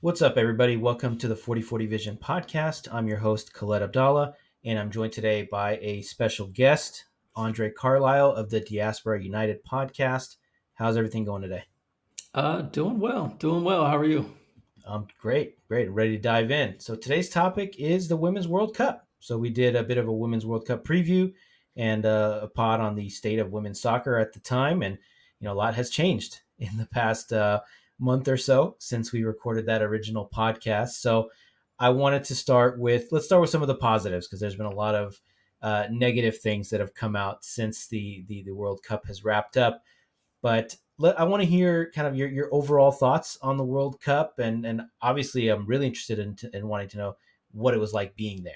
What's up, everybody? Welcome to the 4040 Vision podcast. I'm your host, Khaled Abdallah, and I'm joined today by a special guest, André Carlisle of the Diaspora United Podcast. How's everything going today? Doing well. How are you? Great. Ready to dive in. So today's topic is the Women's World Cup. So we did a bit of a Women's World Cup preview and a pod on the state of women's soccer at the time, and a lot has changed in the past month or so since we recorded that original podcast. So I wanted to let's start with some of the positives because there's been a lot of negative things that have come out since the World Cup has wrapped up. But I want to hear kind of your overall thoughts on the World Cup, and obviously I'm really interested in wanting to know what it was like being there.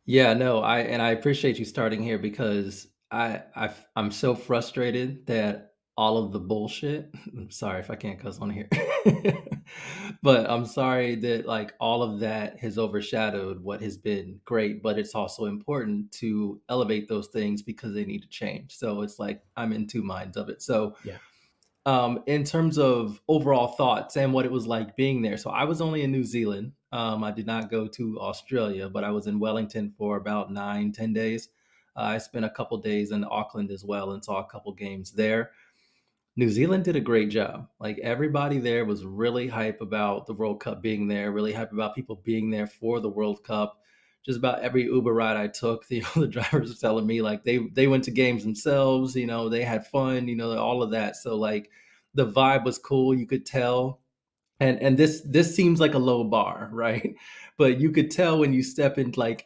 Yeah, no, I appreciate you starting here because I'm so frustrated that all of the bullshit. I'm sorry if I can't cuss on here, but I'm sorry that like all of that has overshadowed what has been great. But it's also important to elevate those things because they need to change. So it's like I'm in two minds of it. So Yeah. in terms of overall thoughts and what it was like being there. So I was only in New Zealand. I did not go to Australia, but I was in Wellington for about 9, 10 days. I spent a couple days in Auckland as well and saw a couple games there. New Zealand did a great job. Like everybody there was really hype about the World Cup being there, really hype about people being there for the World Cup. Just about every Uber ride I took, the drivers were telling me like they went to games themselves, they had fun, all of that. So like the vibe was cool, you could tell. And this seems like a low bar, right? But you could tell when you step in like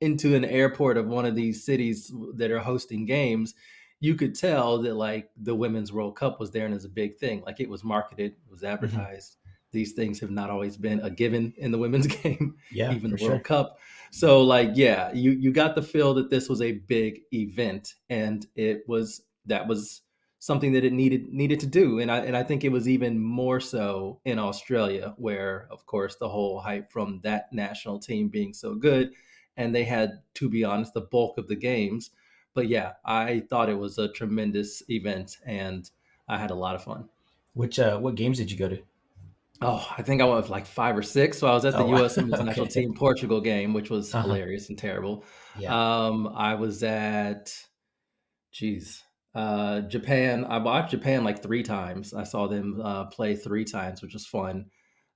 into an airport of one of these cities that are hosting games, you could tell that like the Women's World Cup was there and is a big thing. Like it was marketed, it was Hmm. advertised. These things have not always been a given in the women's game, Yeah, even for the World sure. Cup. So like yeah, you got the feel that this was a big event and that was something that it needed to do. And I think it was even more so in Australia, where of course the whole hype from that national team being so good, and they had, to be honest, the bulk of the games. But yeah, I thought it was a tremendous event, and I had a lot of fun. What games did you go to? Oh, I think I went with like 5 or 6. So I was at the Oh, U.S. Women's national okay. team Portugal game, which was Uh-huh. hilarious and terrible. Yeah. I was at Jeez. Japan. I watched Japan like 3 times. I saw them play 3 times, which was fun.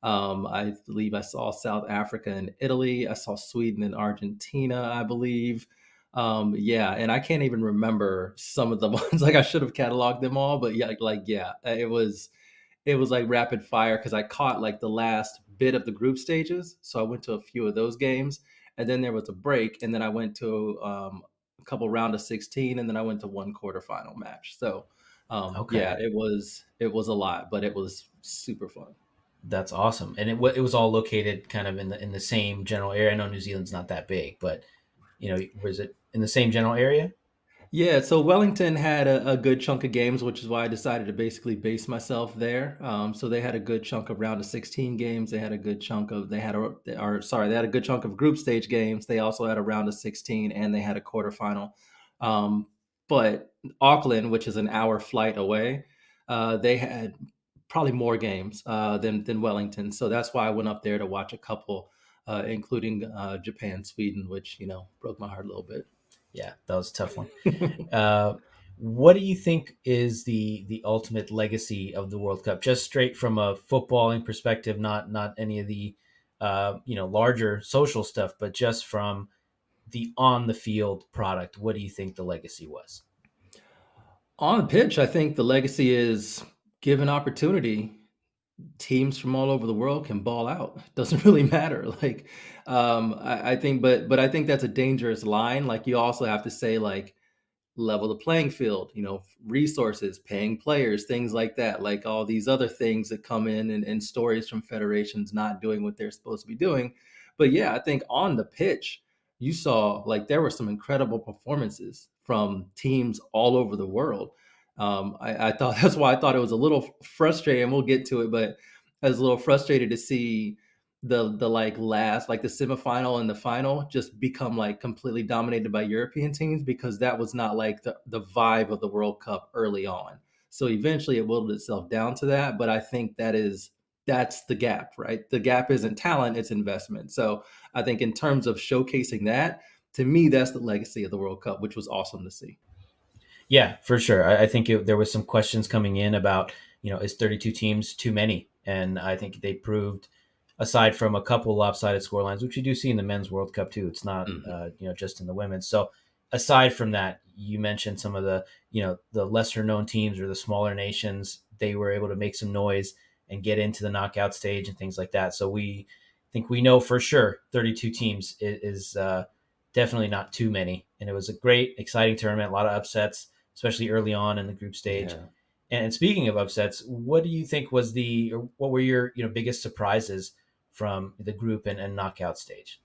I believe I saw South Africa and Italy. I saw Sweden and Argentina, I believe. Yeah, and I can't even remember some of the ones. Like I should have cataloged them all, but yeah, like yeah, it was like rapid fire because I caught like the last bit of the group stages. So I went to a few of those games, and then there was a break, and then I went to a couple round of 16, and then I went to one quarterfinal match. So Okay. yeah, it was a lot, but it was super fun. That's awesome. And it was all located kind of in the same general area. I know New Zealand's not that big, but was it in the same general area? Yeah, so Wellington had a good chunk of games, which is why I decided to basically base myself there. So they had a good chunk of round of 16 games. They had a good chunk of they had a good chunk of group stage games. They also had a round of 16 and they had a quarterfinal. But Auckland, which is an hour flight away, they had probably more games than Wellington. So that's why I went up there to watch a couple, including Japan, Sweden, which broke my heart a little bit. Yeah, that was a tough one. Uh, what do you think is the ultimate legacy of the World Cup? Just straight from a footballing perspective, not any of the larger social stuff, but just from the on the field product. What do you think the legacy was? On the pitch, I think the legacy is given opportunity, teams from all over the world can ball out. It doesn't really matter. Like, I think, but I think that's a dangerous line. Like, you also have to say like level the playing field. Resources, paying players, things like that. Like all these other things that come in and stories from federations not doing what they're supposed to be doing. But yeah, I think on the pitch, you saw like there were some incredible performances from teams all over the world. I thought that's why I thought it was a little frustrating. We'll get to it, but I was a little frustrated to see the like last like the semifinal and the final just become like completely dominated by European teams because that was not like the vibe of the World Cup early on. So eventually it whittled itself down to that, but I think that's the gap, right? The gap isn't talent, it's investment. So I think in terms of showcasing that, to me, that's the legacy of the World Cup, which was awesome to see. Yeah, for sure. I think there was some questions coming in about, is 32 teams too many? And I think they proved, aside from a couple lopsided scorelines, which you do see in the men's World Cup too. It's not, Mhm. just in the women's. So aside from that, you mentioned some of the, the lesser known teams or the smaller nations. They were able to make some noise and get into the knockout stage and things like that. So we think we know for sure 32 teams is definitely not too many. And it was a great, exciting tournament, a lot of upsets, especially early on in the group stage. Yeah. And speaking of upsets, what do you think was or what were your biggest surprises from the group and knockout stage?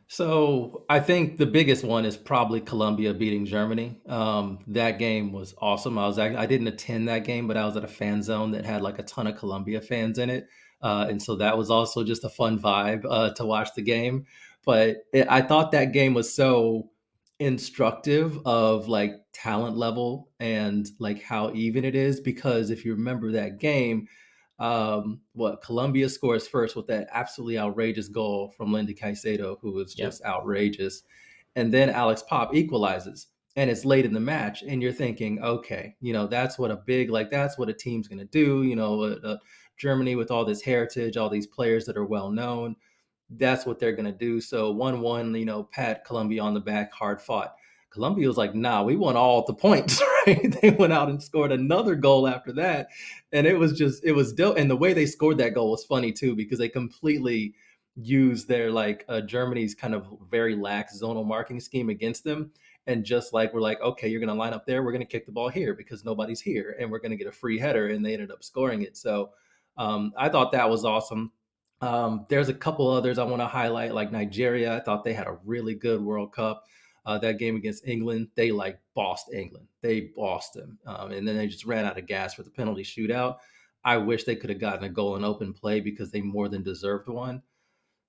So I think the biggest one is probably Colombia beating Germany. That game was awesome. I didn't attend that game, but I was at a fan zone that had like a ton of Colombia fans in it, and so that was also just a fun vibe to watch the game. I thought that game was so instructive of like talent level and like how even it is, because if you remember that game, what Colombia scores first with that absolutely outrageous goal from Linda Caicedo, who was Yep. just outrageous, and then Alex Pop equalizes, and it's late in the match, and you're thinking, okay, that's what that's what a team's going to do. Germany with all this heritage, all these players that are well known, that's what they're going to do. So 1-1, pat Colombia on the back, hard fought. Colombia was like, nah, we want all the points, right? They went out and scored another goal after that. And it was dope. And the way they scored that goal was funny too, because they completely used their Germany's kind of very lax zonal marking scheme against them. And just like, we're like, okay, you're going to line up there. We're going to kick the ball here because nobody's here. And we're going to get a free header. And they ended up scoring it. So I thought that was awesome. There's a couple others I want to highlight, like Nigeria. I thought they had a really good World Cup. That game against England, they like bossed England. They bossed them. And then they just ran out of gas for the penalty shootout. I wish they could have gotten a goal in open play because they more than deserved one.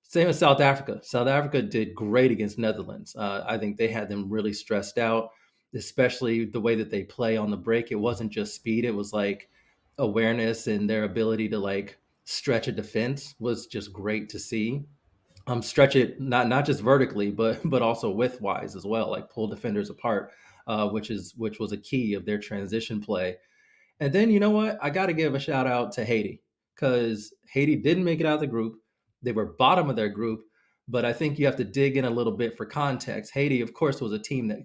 Same as South Africa. South Africa did great against Netherlands. I think they had them really stressed out, especially the way that they play on the break. It wasn't just speed; it was like awareness, and their ability to like stretch a defense was just great to see. Stretch it not just vertically, but also widthwise as well, like pull defenders apart, which was a key of their transition play. And then you know what? I got to give a shout out to Haiti, because Haiti didn't make it out of the group. They were bottom of their group, but I think you have to dig in a little bit for context. Haiti, of course, was a team that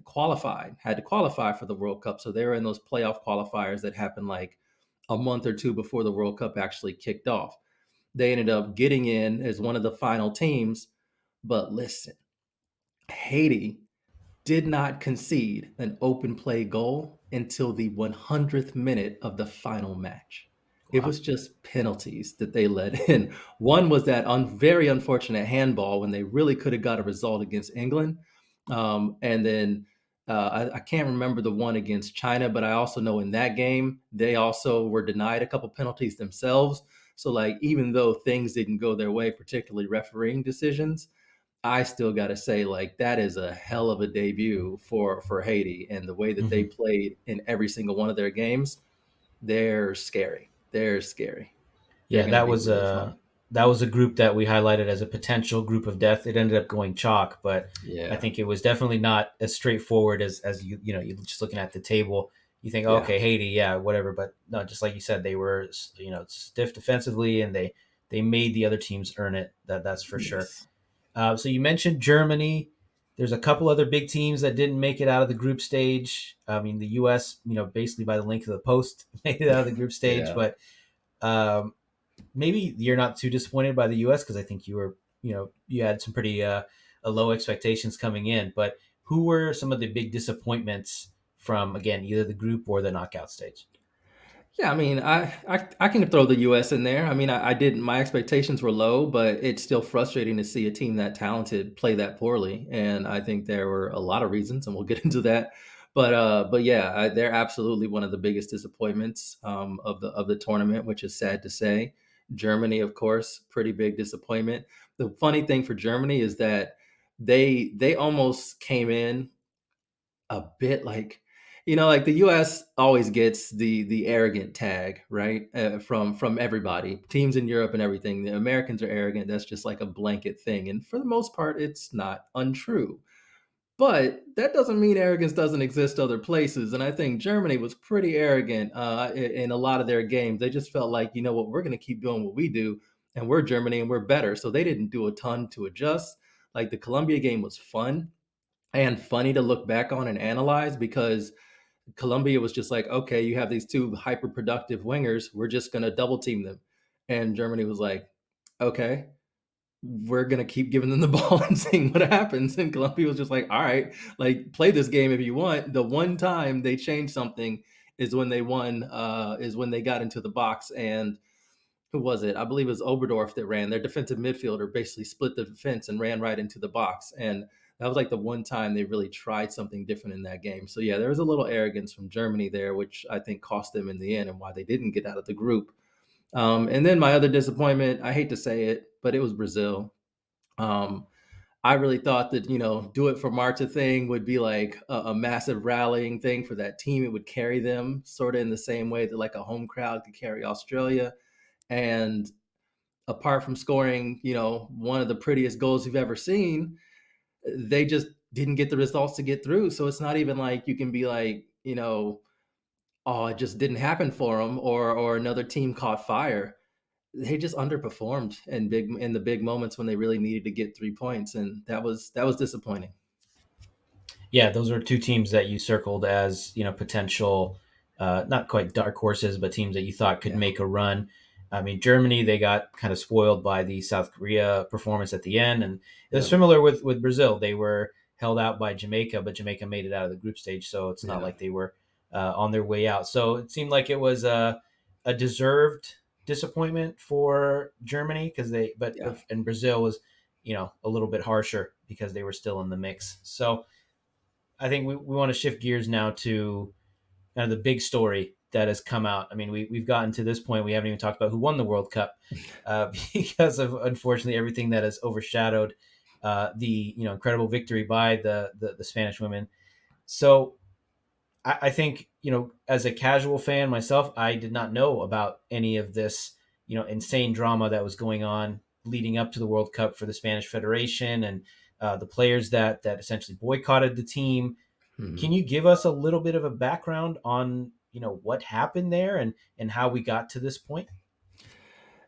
had to qualify for the World Cup. So they were in those playoff qualifiers that happened like a month or two before the World Cup actually kicked off. They ended up getting in as one of the final teams. But listen, Haiti did not concede an open play goal until the 100th minute of the final match. It Wow. was just penalties that they let in. One was that very unfortunate handball when they really could have got a result against England. And then I can't remember the one against China, but I also know in that game, they also were denied a couple penalties themselves. So, like, even though things didn't go their way, particularly refereeing decisions, I still got to say, like, that is a hell of a debut for Haiti, and the way that they Hmm. played in every single one of their games, they're scary. They're scary. They're Yeah, going to be really fun. that was a group that we highlighted as a potential group of death. It ended up going chalk, but I Yeah, think it was definitely not as straightforward as you just looking at the table. You think, oh, yeah, okay, Haiti, yeah, whatever, but no, just like you said, they were stiff defensively, and they made the other teams earn it. That's for sure. yes, So you mentioned Germany. There's a couple other big teams that didn't make it out of the group stage. I mean, the U.S., basically by the link of the post, made it out of the group stage, yeah. but um, maybe you're not too disappointed by the U.S. because I think you had some pretty low expectations coming in. But who were some of the big disappointments from, again, either the group or the knockout stage? Yeah, I mean, I can throw the U.S. in there. I mean, I didn't. My expectations were low, but it's still frustrating to see a team that talented play that poorly. And I think there were a lot of reasons, and we'll get into that. But yeah, they're absolutely one of the biggest disappointments of the tournament, which is sad to say. Germany, of course, pretty big disappointment. The funny thing for Germany is that they almost came in a bit like, Like the U.S. always gets the arrogant tag, right? From everybody, teams in Europe and everything. The Americans are arrogant. That's just like a blanket thing, and for the most part, it's not untrue. But that doesn't mean arrogance doesn't exist other places. And I think Germany was pretty arrogant in a lot of their games. They just felt like, you know what, we're going to keep doing what we do, and we're Germany and we're better. So they didn't do a ton to adjust. Like the Colombia game was fun and funny to look back on and analyze because Colombia was just like, okay, you have these two hyper productive wingers. We're just going to double team them. And Germany was like, okay, we're going to keep giving them the ball and seeing what happens. And Colombia was just like, all right, like play this game if you want. The one time they changed something is when they won, is when they got into the box. And who was it? I believe it was Oberdorf that ran. Their defensive midfielder basically split the defense and ran right into the box. And that was like the one time they really tried something different in that game. So yeah, there was a little arrogance from Germany there, which I think cost them in the end and why they didn't get out of the group. And then my other disappointment, I hate to say it, but it was Brazil. Um, I really thought that, do it for Marta thing would be like a massive rallying thing for that team. It would carry them sort of in the same way that like a home crowd could carry Australia. And apart from scoring, one of the prettiest goals you've ever seen, they just didn't get the results to get through. So it's not even like you can be like, oh, it just didn't happen for them, or another team caught fire. They just underperformed in the big moments when they really needed to get 3 points, and that was disappointing. Yeah, those are two teams that you circled as potential, not quite dark horses, but teams that you thought could Yeah, make a run. I mean, Germany, they got kind of spoiled by the South Korea performance at the end, and it was yeah, similar with Brazil. They were held out by Jamaica, but Jamaica made it out of the group stage, so it's not yeah, like they were on their way out. So it seemed like it was a deserved disappointment for Germany because yeah. and Brazil was a little bit harsher because they were still in the mix. So I think we want to shift gears now to kind of the big story that has come out. I mean, we've gotten to this point. We haven't even talked about who won the World Cup because of, unfortunately, everything that has overshadowed the incredible victory by the Spanish women. So I think, as a casual fan myself, I did not know about any of this, insane drama that was going on leading up to the World Cup for the Spanish Federation and the players that essentially boycotted the team. Can Mhm. you give us a little bit of a background on, what happened there and how we got to this point?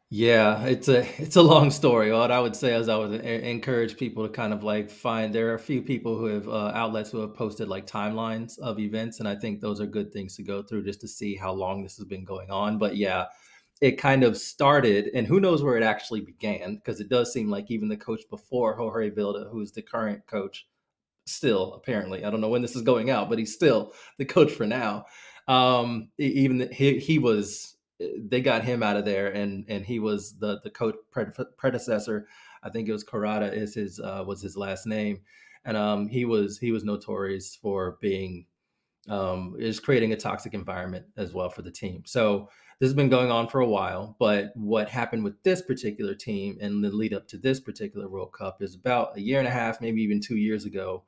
Yeah, it's a long story. What I would say is I would encourage people to kind of like find. There are a few people who have outlets who have posted like timelines of events, and I think those are good things to go through just to see how long this has been going on. But yeah, it kind of started, and who knows where it actually began, because it does seem like even the coach before Jorge Vilda, who's the current coach, still apparently, I don't know when this is going out, but he's still the coach for now. Even he was, they got him out of there, and he was the coach predecessor. I think it was Karada is his was his last name, and he was notorious for being is creating a toxic environment as well for the team. So this has been going on for a while, but what happened with this particular team and the lead up to this particular World Cup is about a year and a half, maybe even 2 years ago.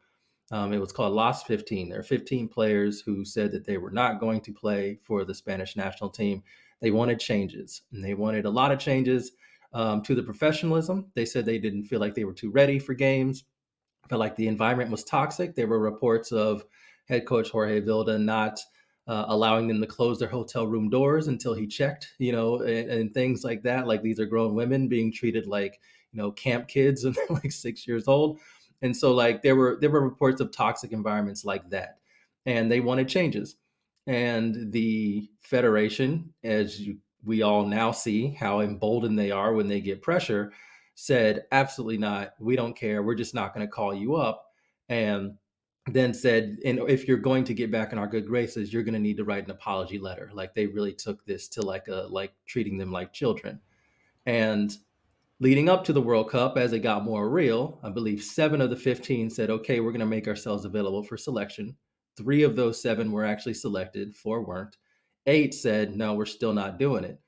It was called Lost 15. There are 15 players who said that they were not going to play for the Spanish national team. They wanted changes, and they wanted a lot of changes to the professionalism. They said they didn't feel like they were too ready for games, felt like the environment was toxic. There were reports of head coach Jorge Vilda not allowing them to close their hotel room doors until he checked, and things like that. Like these are grown women being treated like, camp kids and they're like 6 years old. And so like there were reports of toxic environments like that. And they wanted changes. And the federation, we all now see how emboldened they are when they get pressure, said, absolutely not. We don't care. We're just not going to call you up. And then said, and if you're going to get back in our good graces, you're going to need to write an apology letter. Like they really took this to like treating them like children. And leading up to the World Cup, as it got more real, I believe 7 of the 15 said, okay, we're going to make ourselves available for selection. 3 of those 7 were actually selected, 4 weren't. 8 said, no, we're still not doing it.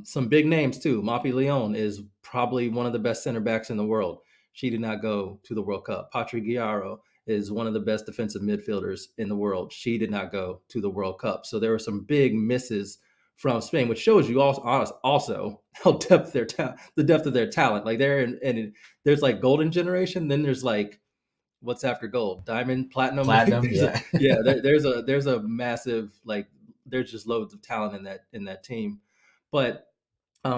Some big names too. Mapi Leon is probably one of the best center backs in the world. She did not go to the World Cup. Patri Guiaro is one of the best defensive midfielders in the world. She did not go to the World Cup. So there were some big misses from Spain, which shows you also how the depth of their talent. Like there's like golden generation, then there's like what's after gold, diamond, platinum. Like Platinum, yeah. there's a massive, like, there's just loads of talent in that team. But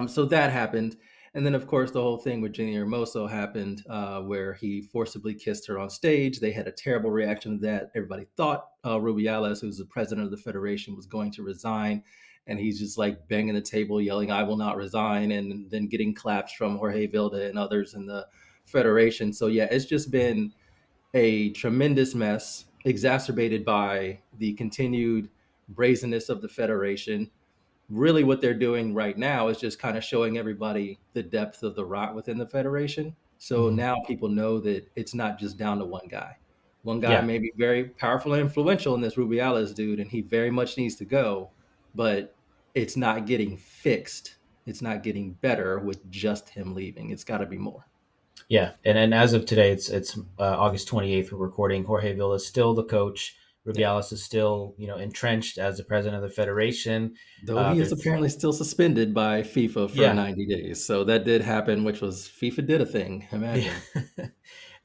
so that happened. And then, of course, the whole thing with Jenny Hermoso happened, where he forcibly kissed her on stage. They had a terrible reaction to that. Everybody thought Rubiales, who's the president of the federation, was going to resign. And he's just like banging the table, yelling, "I will not resign," and then getting claps from Jorge Vilda and others in the federation. So, yeah, it's just been a tremendous mess, exacerbated by the continued brazenness of the federation. Really, what they're doing right now is just kind of showing everybody the depth of the rot within the federation. So Hmm. now people know that it's not just down to one guy. One guy Yeah. may be very powerful and influential in this Rubiales dude, and he very much needs to go, but it's not getting fixed. It's not getting better with just him leaving. It's got to be more. Yeah, and as of today, it's August 28th. We're recording. Jorge Vilda is still the coach. Yeah. Rubiales is still entrenched as the president of the federation. Though he They're is apparently still suspended by FIFA for yeah, 90 days. So that did happen, which was FIFA did a thing. yeah. Imagine.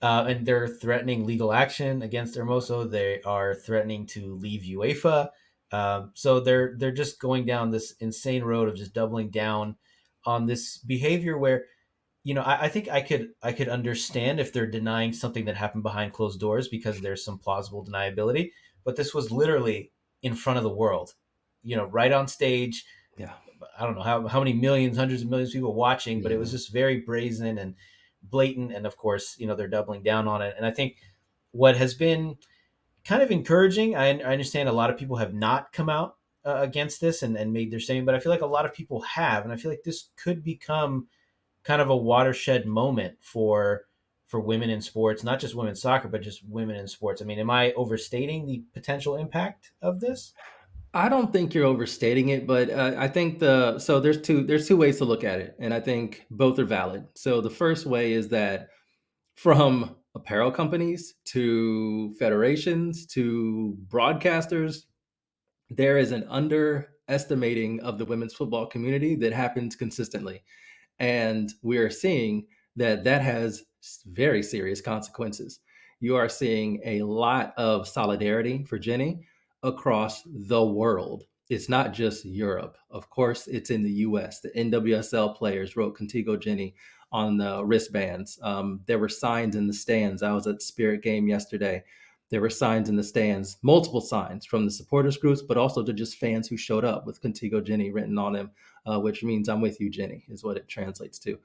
And they're threatening legal action against Hermoso. They are threatening to leave UEFA. So they're just going down this insane road of just doubling down on this behavior where I think I could understand if they're denying something that happened behind closed doors because there's some plausible deniability, but this was literally in front of the world, right on stage. Yeah. I don't know how many millions, hundreds of millions of people watching, but it was Yeah. just very brazen and blatant. And of course, they're doubling down on it. And I think what has been kind of encouraging, I understand a lot of people have not come out against this and made their statement, but I feel like a lot of people have. And I feel like this could become kind of a watershed moment for women in sports, not just women's soccer, but just women in sports. I mean, am I overstating the potential impact of this? I don't think you're overstating it, but I think there's two ways to look at it, and I think both are valid. So the first way is that from apparel companies to federations to broadcasters, there is an underestimating of the women's football community that happens consistently. And we are seeing that that has very serious consequences. You are seeing a lot of solidarity for Jenny across the world. It's not just Europe. Of course, it's in the US. The NWSL players wrote Contigo Jenny on the wristbands. There were signs in the stands. I was at the Spirit game yesterday. There were signs in the stands, multiple signs from the supporters groups, but also to just fans who showed up with Contigo Jenny written on them, which means "I'm with you, Jenny," is what it translates to.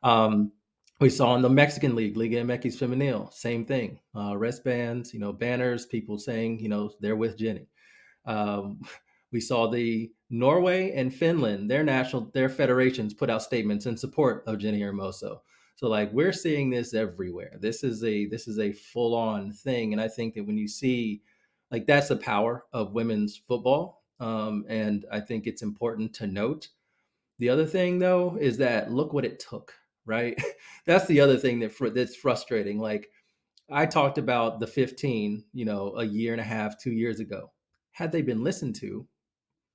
Um, we saw in the Mexican League, Liga MX Femenil, same thing. Wristbands, banners, people saying, they're with Jenny. Um, we saw the Norway and Finland, their federations put out statements in support of Jenny Hermoso. So like we're seeing this everywhere. This is a full on thing, and I think that when you see like that's the power of women's football, and I think it's important to note. The other thing though is that look what it took, right? That's the other thing that's frustrating. Like I talked about the 15, a year and a half, 2 years ago. Had they been listened to,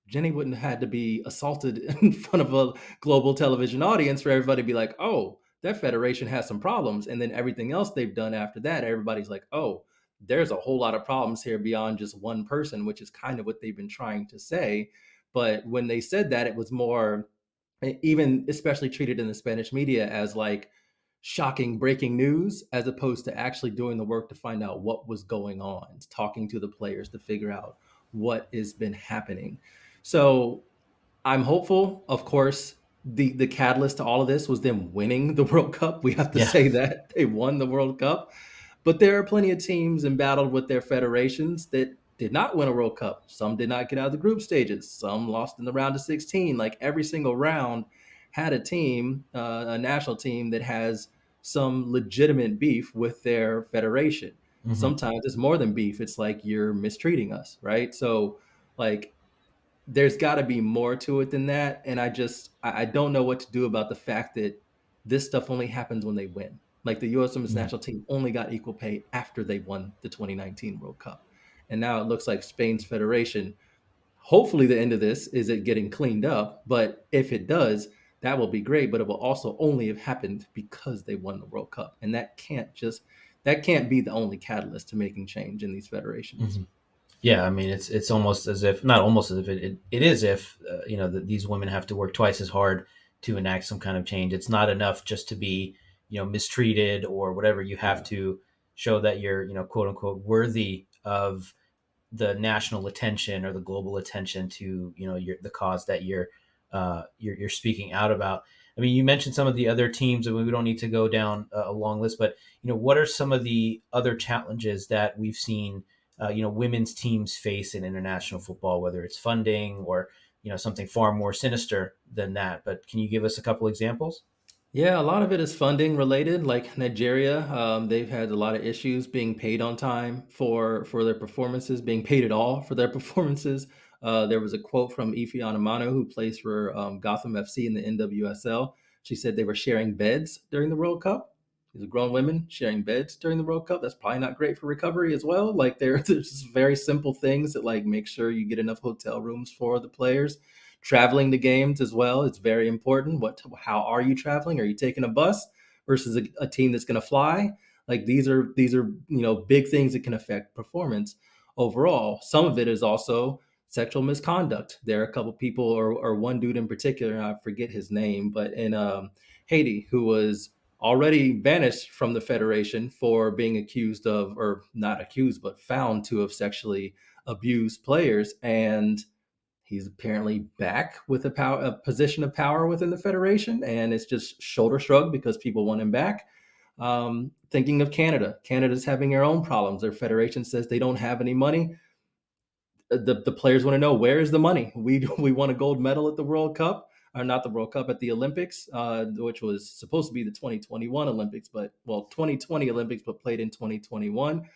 Jenny wouldn't have had to be assaulted in front of a global television audience for everybody to be like, oh, that federation has some problems. And then everything else they've done after that, everybody's like, oh, there's a whole lot of problems here beyond just one person, which is kind of what they've been trying to say. But when they said that, it was more, even especially treated in the Spanish media as like shocking breaking news, as opposed to actually doing the work to find out what was going on, talking to the players to figure out what has been happening. So I'm hopeful. Of course, the catalyst to all of this was them winning the World Cup. We have to Yeah. say that they won the World Cup. But there are plenty of teams embattled with their federations that did not win a World Cup. Some did not get out of the group stages. Some lost in the round of 16. Like every single round had a team, a national team that has some legitimate beef with their federation. Hmm. Sometimes it's more than beef. It's like you're mistreating us, right? So, like, there's got to be more to it than that. And I don't know what to do about the fact that this stuff only happens when they win. Like the U.S. Women's Mhm. national team only got equal pay after they won the 2019 World Cup. And now it looks like Spain's federation, hopefully the end of this is it getting cleaned up. But if it does, that will be great. But it will also only have happened because they won the World Cup. And that can't be the only catalyst to making change in these federations. Mhm. Yeah, I mean, it's almost as if, not almost as if, it is if, that these women have to work twice as hard to enact some kind of change. It's not enough just to be, mistreated or whatever. You have Yeah. to show that you're, quote unquote, worthy of the national attention or the global attention to, the cause that you're speaking out about. I mean, you mentioned some of the other teams, and we don't need to go down a long list, but what are some of the other challenges that we've seen, women's teams face in international football, whether it's funding or something far more sinister than that? But can you give us a couple examples? Yeah, a lot of it is funding related. Like Nigeria, they've had a lot of issues being paid on time for their performances, being paid at all for their performances. There was a quote from Ife Anamano, who plays for Gotham FC in the NWSL. She said they were sharing beds during the World Cup. These are grown women sharing beds during the World Cup. That's probably not great for recovery as well. Like there's just very simple things that like make sure you get enough hotel rooms for the players. Traveling to games as well, it's very important. How are you traveling? Are you taking a bus versus a team that's going to fly? Like these are big things that can affect performance overall. Some of it is also sexual misconduct. There are a couple people, or one dude in particular, I forget his name, but in Haiti, who was already banished from the federation for being accused of, or not accused, but found to have sexually abused players. And he's apparently back with a position of power within the federation, and it's just shoulder shrug because people want him back. Thinking of Canada, Canada's having their own problems. Their federation says they don't have any money. The players want to know, where is the money? We won a gold medal at the World Cup, or not the World Cup, at the Olympics, which was supposed to be the 2021 Olympics, but 2020 Olympics, but played in 2021.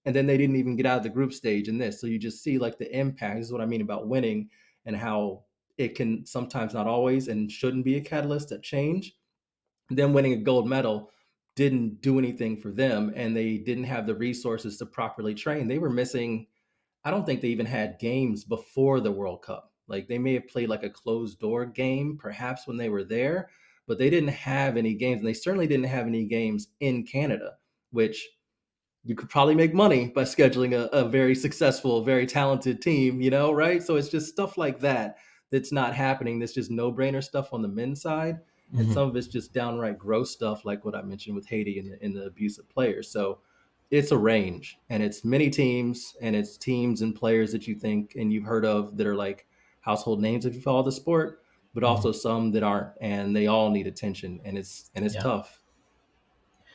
And then they didn't even get out of the group stage in this. So you just see like the impact. This is what I mean about winning, and how it can sometimes, not always, and shouldn't be a catalyst to change. Them winning a gold medal didn't do anything for them, and they didn't have the resources to properly train. They were missing, I don't think they even had games before the World Cup. Like they may have played like a closed door game perhaps when they were there, but they didn't have any games, and they certainly didn't have any games in Canada, which you could probably make money by scheduling a very successful, very talented team, right? So it's just stuff like that that's not happening. That's just no brainer stuff on the men's side. And Hmm. some of it's just downright gross stuff, like what I mentioned with Haiti and the abuse of players. So it's a range, and it's many teams, and it's teams and players that you think and you've heard of that are like household names if you follow the sport, but Hmm. also some that aren't, and they all need attention, and it's Yeah. tough.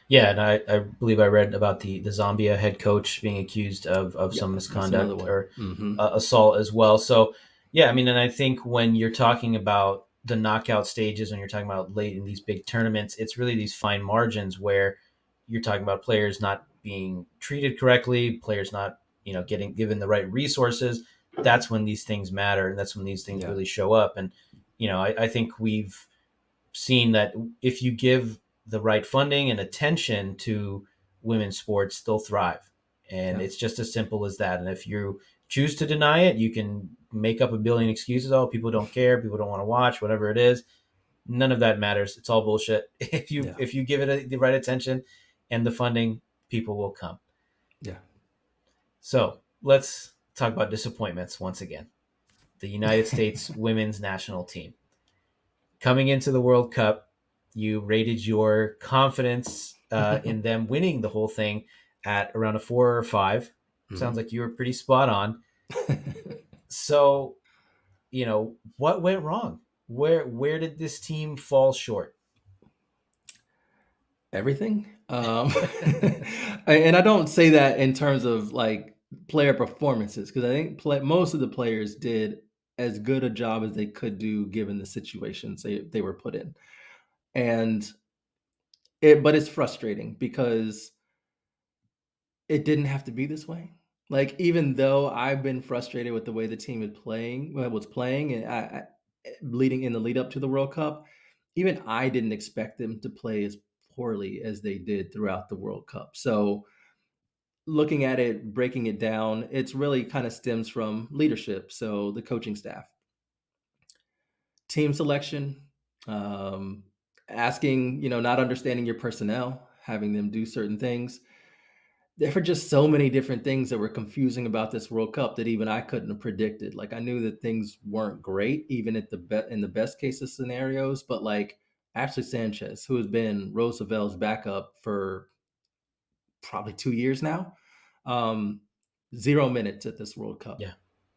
Yeah, and I believe I read about the Zambia head coach being accused of Yep, some that's another misconduct one. or Hmm. assault as well. So, yeah, I mean, and I think when you're talking about the knockout stages, when you're talking about late in these big tournaments, it's really these fine margins where you're talking about players not being treated correctly, players not, getting given the right resources. That's when these things matter, and that's when these things Yeah. really show up. And, I think we've seen that if you give the right funding and attention to women's sports, they'll thrive. And Yeah. it's just as simple as that. And if you choose to deny it, you can make up a billion excuses. Oh, people don't care, people don't want to watch, whatever it is. None of that matters. It's all bullshit. If you Yeah. if you give it the right attention and the funding, people will come. Yeah. So let's talk about disappointments once again. The United States women's national team coming into the World Cup, you rated your confidence in them winning the whole thing at around a 4 or 5. Sounds Mhm. like you were pretty spot on. So, what went wrong? Where did this team fall short? Everything. And I don't say that in terms of like player performances, because I think most of the players did as good a job as they could do given the situations they were put in. And but it's frustrating because it didn't have to be this way. Like even though I've been frustrated with the way the team is playing, was playing, and leading in the lead up to the World Cup, even I didn't expect them to play as poorly as they did throughout the World Cup. So looking at it, breaking it down, it's really kind of stems from leadership. So the coaching staff, team selection, um, asking, not understanding your personnel, having them do certain things. There were just so many different things that were confusing about this World Cup that even I couldn't have predicted. Like I knew that things weren't great, even at in the best case of scenarios. But like Ashley Sanchez, who has been Roosevelt's backup for probably 2 years now, um, 0 minutes at this World Cup Yeah.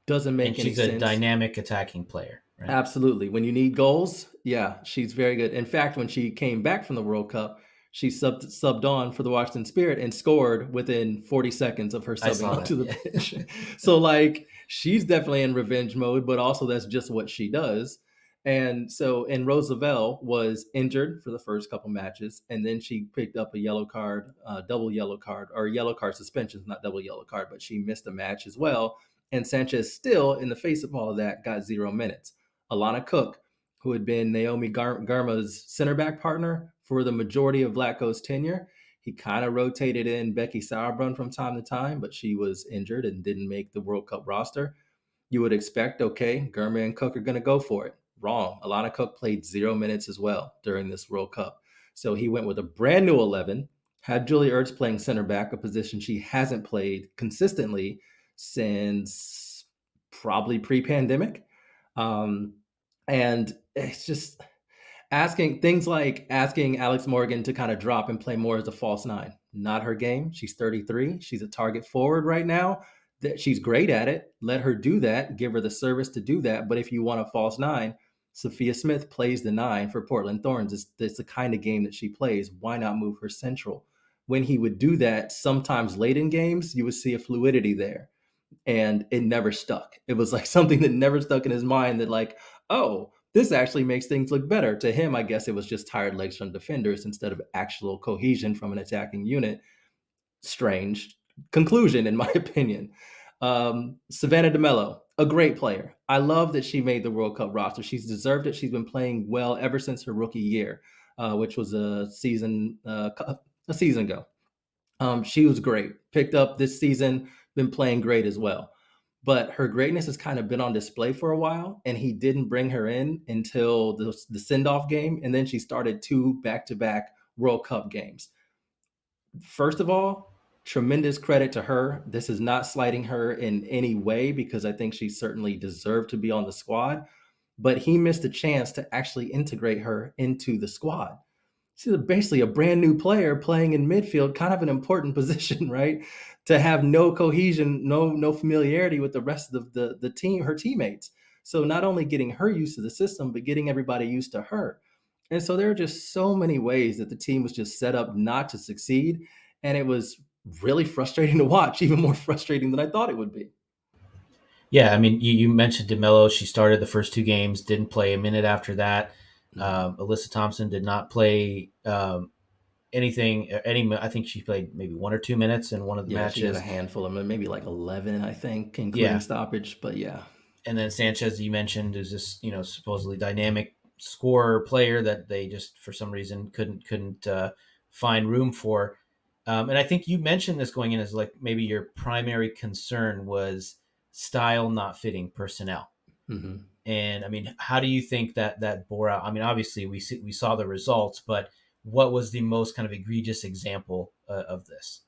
doesn't And make any she's a sense. dynamic attacking player, right? Absolutely. When you need goals, yeah, she's very good. In fact, when she came back from the World Cup, she subbed on for the Washington Spirit and scored within 40 seconds of her I subbing saw onto that. the Yeah. pitch. So like she's definitely in revenge mode, but also that's just what she does. And Roosevelt was injured for the first couple matches, and then she picked up a yellow card, double yellow card, or yellow card suspensions, not double yellow card, but she missed a match as well. And Sanchez still, in the face of all of that, got 0 minutes. Alana Cook, who had been Naomi Garma's center back partner for the majority of Vlatko's tenure. He kind of rotated in Becky Sauerbrunn from time to time, but she was injured and didn't make the World Cup roster. You would expect, okay, Garma and Cook are going to go for it. Wrong. Alana Cook played 0 minutes as well during this World Cup. So he went with a brand new 11, had Julie Ertz playing center back, a position she hasn't played consistently since probably pre-pandemic. Um, and it's just asking things like asking Alex Morgan to kind of drop and play more as a false nine. Not her game. She's 33. She's a target forward right now. That she's great at it. Let her do that. Give her the service to do that. But if you want a false nine, Sophia Smith plays the nine for Portland Thorns. It's the kind of game that she plays. Why not move her central? When he would do that, sometimes late in games, you would see a fluidity there, and it never stuck. It was like something that never stuck in his mind that like, oh, this actually makes things look better. To him, I guess it was just tired legs from defenders instead of actual cohesion from an attacking unit. Strange conclusion, in my opinion. Savannah DeMello, a great player. I love that she made the World Cup roster. She's deserved it. She's been playing well ever since her rookie year, which was a season ago. She was great. Picked up this season, been playing great as well. But her greatness has kind of been on display for a while, and he didn't bring her in until the send off game. And then she started 2 back-to-back World Cup games. First of all, tremendous credit to her. This is not slighting her in any way because I think she certainly deserved to be on the squad. But he missed a chance to actually integrate her into the squad. She's basically a brand new player playing in midfield, kind of an important position, right? To have no cohesion, no familiarity with the rest of the team, her teammates. So not only getting her used to the system, but getting everybody used to her. And so there are just so many ways that the team was just set up not to succeed. And it was really frustrating to watch, even more frustrating than I thought it would be. Yeah, I mean, you mentioned DeMello. She started the first 2 games, didn't play a minute after that. Alyssa Thompson did not play anything. I think she played maybe 1 or 2 minutes in one of the Yeah, she got a matches. handful of them, maybe like 11, I think, including Yeah, stoppage. But yeah. and then Sanchez, you mentioned, is this supposedly dynamic scorer player that they just for some reason couldn't find room for. And I think you mentioned this going in as like maybe your primary concern was style not fitting personnel. Mm-hmm. And I mean, how do you think that bore out? I mean, obviously we saw the results, but what was the most kind of egregious example of this?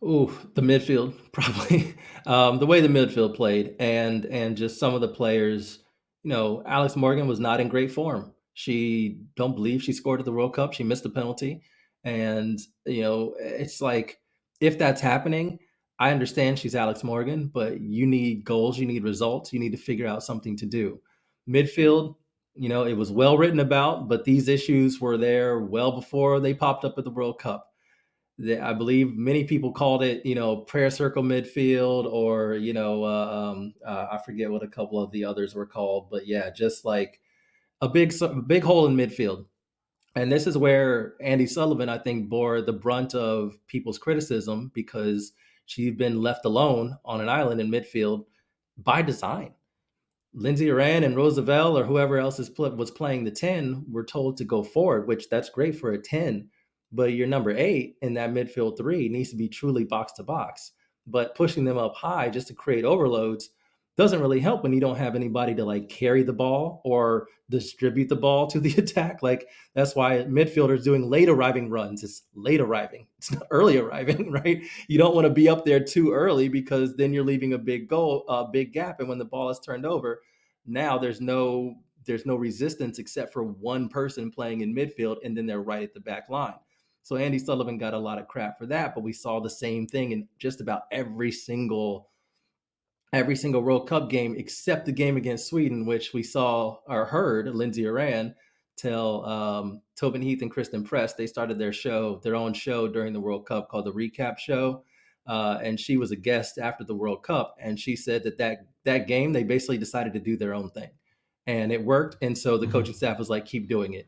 Ooh, the midfield probably. The way the midfield played, and just some of the players. Alex Morgan was not in great form. She don't believe she scored at the World Cup. She missed a penalty, and it's like if that's happening, I understand she's Alex Morgan, but you need goals, you need results, you need to figure out something to do. Midfield, it was well written about, but these issues were there well before they popped up at the World Cup. I believe many people called it, prayer circle midfield, or I forget what a couple of the others were called, but yeah, just like a big hole in midfield. And this is where Andy Sullivan, I think, bore the brunt of people's criticism because she'd been left alone on an island in midfield by design. Lindsey Oran and Roosevelt or whoever else was playing the 10 were told to go forward, which that's great for a 10. But your number 8 in that midfield 3 needs to be truly box to box. But pushing them up high just to create overloads doesn't really help when you don't have anybody to like carry the ball or distribute the ball to the attack. Like that's why midfielders doing late arriving runs. It's late arriving. It's not early arriving, right? You don't want to be up there too early because then you're leaving a big gap. And when the ball is turned over, now there's no resistance except for one person playing in midfield, and then they're right at the back line. So Andy Sullivan got a lot of crap for that, but we saw the same thing in just about every single World Cup game except the game against Sweden, which we saw or heard Lindsey Oran tell Tobin Heath and Kristen Press. They started their own show during the World Cup called the Recap Show. And she was a guest after the World Cup. And she said that game, they basically decided to do their own thing. And it worked. And so the coaching staff was like, keep doing it.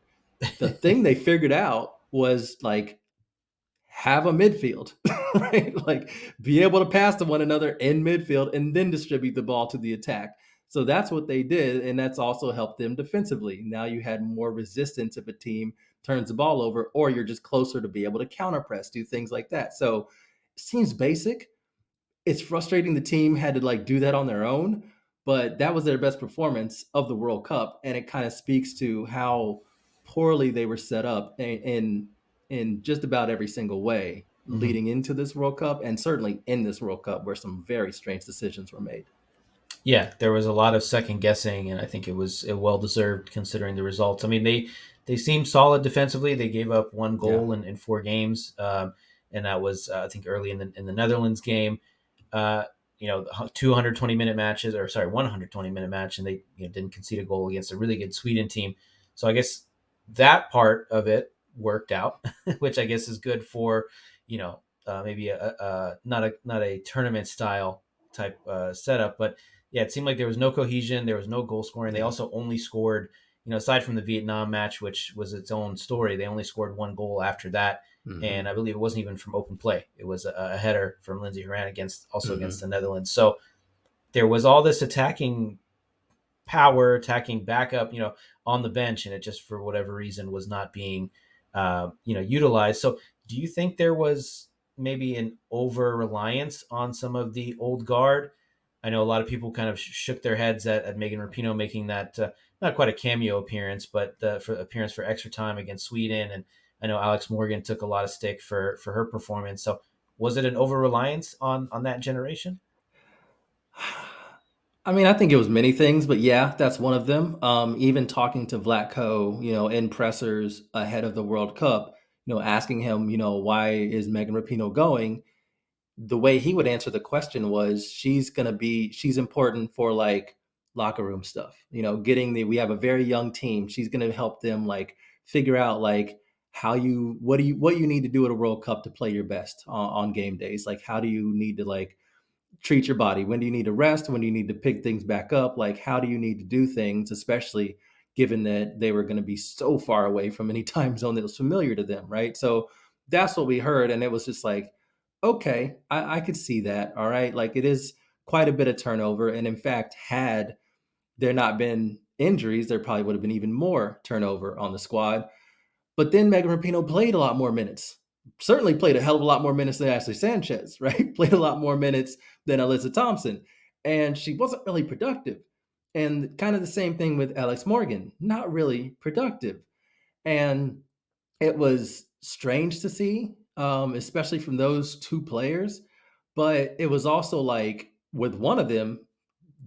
The thing they figured out was like, have a midfield, right? Like be able to pass to one another in midfield and then distribute the ball to the attack. So that's what they did. And that's also helped them defensively. Now you had more resistance if a team turns the ball over, or you're just closer to be able to counter press, do things like that. So it seems basic. It's frustrating the team had to like do that on their own, but that was their best performance of the World Cup. And it kind of speaks to how poorly they were set up in just about every single way leading into this World Cup, and certainly in this World Cup where some very strange decisions were made. Yeah, there was a lot of second guessing, and I think it was well deserved considering the results. I mean, they seemed solid defensively. They gave up one goal in 4 games, and that was I think early in the Netherlands game. 220-minute matches, or sorry, 120-minute match, and they didn't concede a goal against a really good Sweden team. So I guess that part of it worked out, which I guess is good for maybe not a tournament style type setup, but yeah, it seemed like there was no cohesion, there was no goal scoring. They also only scored, aside from the Vietnam match, which was its own story, they only scored one goal after that. Mm-hmm. And I believe it wasn't even from open play. It was a header from Lindsey Horan against the Netherlands. So there was all this attacking power, attacking backup, on the bench, and it just for whatever reason was not being, utilized. So do you think there was maybe an over reliance on some of the old guard? I know a lot of people kind of shook their heads at Megan Rapinoe making that not quite a cameo appearance, but for appearance for extra time against Sweden. And I know Alex Morgan took a lot of stick for her performance. So was it an over reliance on that generation? I mean, I think it was many things, but yeah, that's one of them. Even talking to Vlatko, in pressers ahead of the World Cup, asking him, why is Megan Rapinoe going? The way he would answer the question was she's important for like locker room stuff, we have a very young team. She's going to help them like figure out like what you need to do at a World Cup to play your best on game days. Like, how do you need to like treat your body? When do you need to rest? When do you need to pick things back up? Like, how do you need to do things, especially given that they were going to be so far away from any time zone that was familiar to them, right? So that's what we heard. And it was just like, okay, I could see that. All right. Like, it is quite a bit of turnover. And in fact, had there not been injuries, there probably would have been even more turnover on the squad. But then Megan Rapinoe played a lot more minutes. Certainly played a hell of a lot more minutes than Ashley Sanchez, right? Played a lot more minutes than Alyssa Thompson. And she wasn't really productive. And kind of the same thing with Alex Morgan, not really productive. And it was strange to see, especially from those two players. But it was also like with one of them,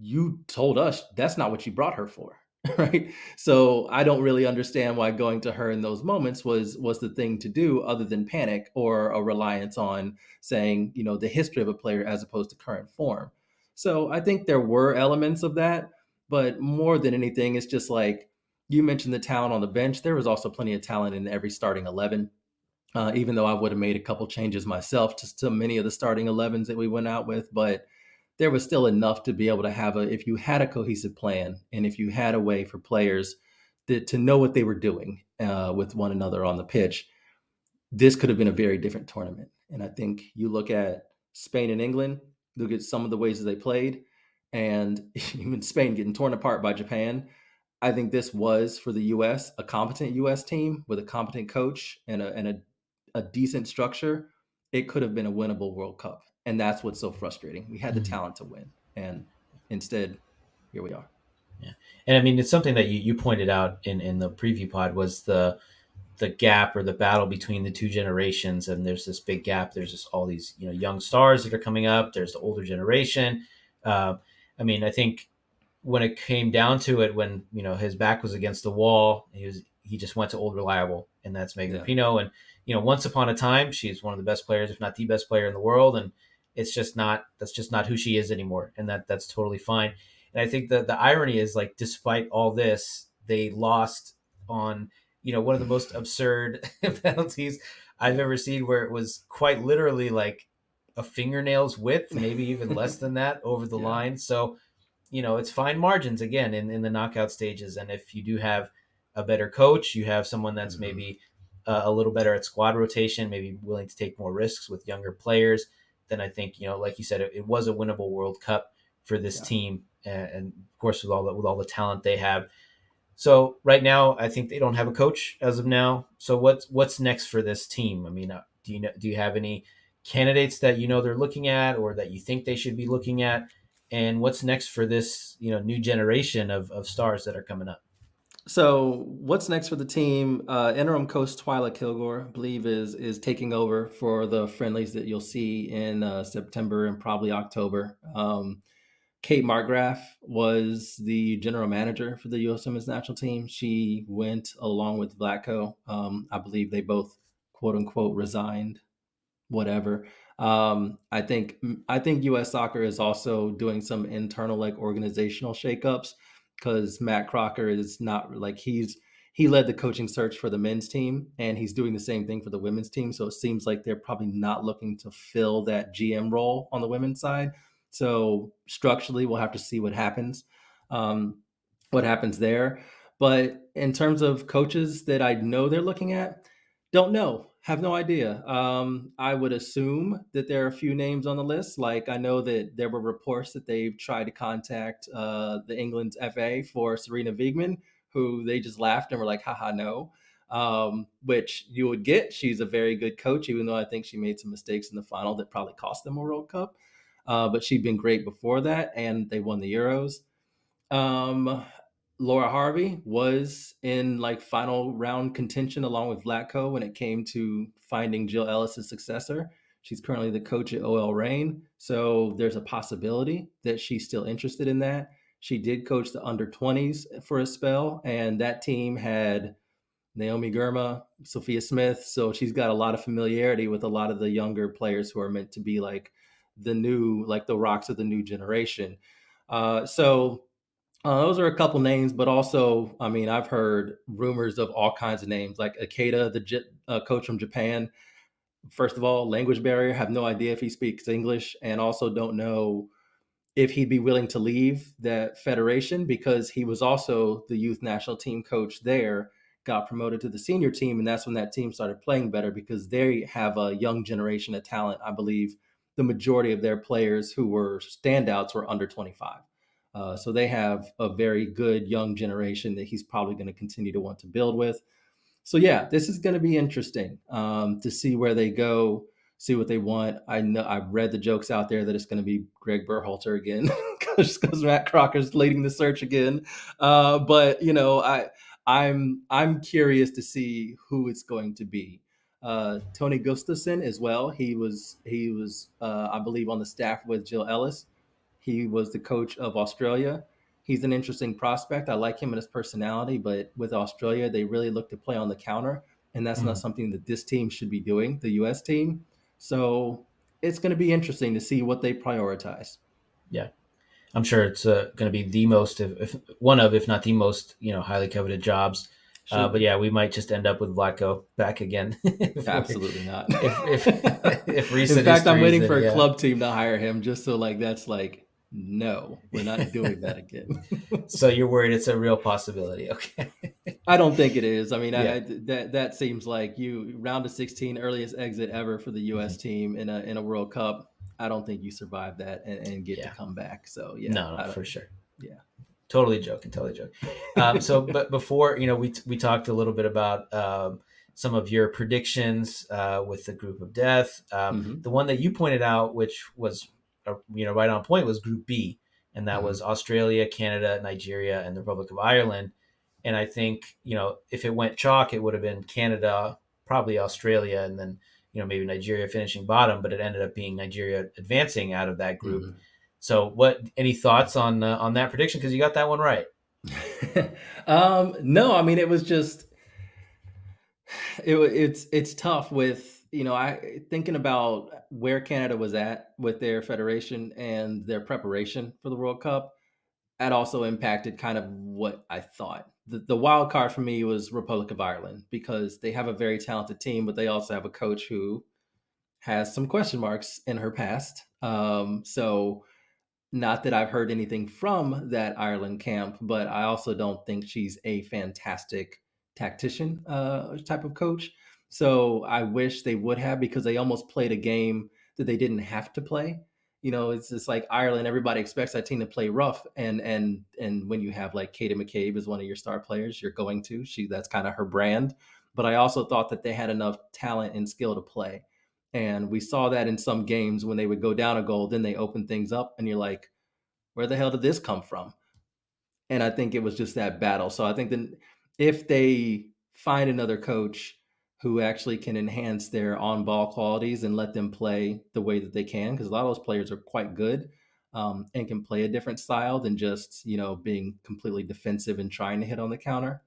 you told us that's not what you brought her for. Right. So I don't really understand why going to her in those moments was the thing to do, other than panic or a reliance on saying, the history of a player as opposed to current form. So I think there were elements of that, but more than anything, it's just like you mentioned the talent on the bench. There was also plenty of talent in every starting 11. Even though I would have made a couple changes myself to many of the starting 11s that we went out with, but there was still enough to be able to have if you had a cohesive plan and if you had a way for players to know what they were doing with one another on the pitch, this could have been a very different tournament. And I think you look at Spain and England, look at some of the ways that they played. and even Spain getting torn apart by Japan. I think this was for the U.S. a competent U.S. team with a competent coach and a decent structure. It could have been a winnable World Cup, and that's what's so frustrating. We had the Mhm. talent to win, and instead, here we are. Yeah, and I mean it's something that you pointed out in the preview pod was the gap or the battle between the two generations, and there's this big gap. There's just all these young stars that are coming up. There's the older generation. Uh, I mean, I think when it came down to it, when his back was against the wall, he just went to old reliable, and that's Megan Yeah, Rapinoe. And once upon a time, she's one of the best players, if not the best player in the world, and that's just not who she is anymore, and that's totally fine. And I think the irony is, like, despite all this, they lost on one of the most absurd penalties I've yeah, ever seen, where it was quite literally like a fingernail's width, maybe even less than that, over the yeah, line. So it's fine margins again in the knockout stages. And if you do have a better coach, you have someone that's hmm, maybe a little better at squad rotation, maybe willing to take more risks with younger players, then I think, like you said, it was a winnable World Cup for this yeah. team. And of course, with all the talent they have. So right now, I think they don't have a coach as of now. So what's next for this team? I mean, do you have any candidates that they're looking at, or that you think they should be looking at? And what's next for this new generation of stars that are coming up? So what's next for the team? Interim coach Twyla Kilgore, I believe, is taking over for the friendlies that you'll see in September and probably October. Kate Markgraf was the general manager for the U.S. Women's National Team. She went along with Vlatko. I believe they both quote unquote resigned, whatever. I think U.S. Soccer is also doing some internal like organizational shakeups because Matt Crocker is not like he led the coaching search for the men's team and he's doing the same thing for the women's team. So it seems like they're probably not looking to fill that GM role on the women's side. So structurally, we'll have to see um, what happens there. But in terms of coaches that I know they're looking at, don't know. Have no idea. I would assume that there are a few names on the list. Like I know that there were reports that they've tried to contact the England's FA for Serena Wiegman, who they just laughed and were like, haha, no. Which you would get. She's a very good coach, even though I think she made some mistakes in the final that probably cost them a World Cup. But she'd been great before that, and they won the Euros. Um, Laura Harvey was in like final round contention along with Vlatko when it came to finding Jill Ellis's successor. She's currently the coach at OL Reign, so there's a possibility that she's still interested in that. She did coach the under 20s for a spell, and that team had Naomi Girma, Sophia Smith, so she's got a lot of familiarity with a lot of the younger players who are meant to be like the rocks of the new generation. Those are a couple names, but also, I mean, I've heard rumors of all kinds of names, like Akeda, the coach from Japan. First of all, language barrier, have no idea if he speaks English, and also don't know if he'd be willing to leave that federation because he was also the youth national team coach there, got promoted to the senior team, and that's when that team started playing better because they have a young generation of talent. I believe the majority of their players who were standouts were under 25. So they have a very good young generation that he's probably going to continue to want to build with. So yeah, this is going to be interesting to see where they go, see what they want. I know I've read the jokes out there that it's going to be Greg Berhalter again because Matt Crocker's leading the search again. But I'm curious to see who it's going to be. Tony Gustafson as well. He was I believe on the staff with Jill Ellis. He was the coach of Australia. He's an interesting prospect. I like him and his personality, but with Australia, they really look to play on the counter, and that's not Mhm. something that this team should be doing, the U.S. team. So it's going to be interesting to see what they prioritize. Yeah, I'm sure it's going to be the most, if one of, if not the most, highly coveted jobs. Should But be. yeah, we might just end up with Vlatko back again Absolutely not. if In recent fact, I'm history is waiting any. for a Yeah. club team to hire him just so like that's like no, we're not doing that again. So you're worried it's a real possibility? Okay. I don't think it is. I mean, Yeah. that seems like you round of 16, earliest exit ever for the Mhm. U.S. team in a World Cup. I don't think you survive that and get to Yeah. come back. So yeah, No, I don't. for sure. Yeah. Totally joking. Totally joking. But before, we talked a little bit about some of your predictions with the group of death. Mm-hmm. The one that you pointed out, which was right on point, was Group B, and that Mm-hmm. was Australia, Canada, Nigeria, and the Republic of Ireland. And I think if it went chalk, it would have been Canada, probably Australia, and then maybe Nigeria finishing bottom. But it ended up being Nigeria advancing out of that group. Mm-hmm. So, any thoughts on that prediction? Because you got that one right. No, I mean it was just it's tough with I thinking about where Canada was at with their federation and their preparation for the World Cup. That also impacted kind of what I thought. The wild card for me was Republic of Ireland because they have a very talented team, but they also have a coach who has some question marks in her past. So not that I've heard anything from that Ireland camp, but I also don't think she's a fantastic tactician type of coach. So I wish they would have because they almost played a game that they didn't have to play. It's just like Ireland. Everybody expects that team to play rough, and when you have like Katie McCabe as one of your star players, you're going to that's kind of her brand. But I also thought that they had enough talent and skill to play. And we saw that in some games when they would go down a goal, then they open things up, and you're like, where the hell did this come from? And I think it was just that battle. So I think that if they find another coach who actually can enhance their on ball qualities and let them play the way that they can, because a lot of those players are quite good and can play a different style than just, being completely defensive and trying to hit on the counter,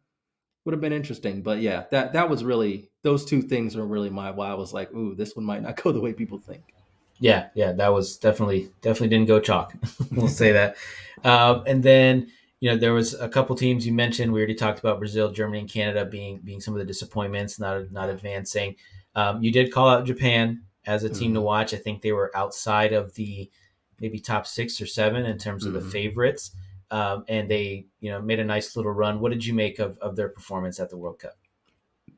would have been interesting. But yeah, that was really, those two things were really why I was like, ooh, this one might not go the way people think. Yeah, that was definitely didn't go chalk. We'll say that. And then there was a couple teams you mentioned. We already talked about Brazil, Germany, and Canada being some of the disappointments, not advancing. You did call out Japan as a team to Mm-hmm. watch. I think they were outside of the maybe top 6 or 7 in terms of the Mm-hmm. favorites, and they made a nice little run. What did you make of their performance at the World Cup?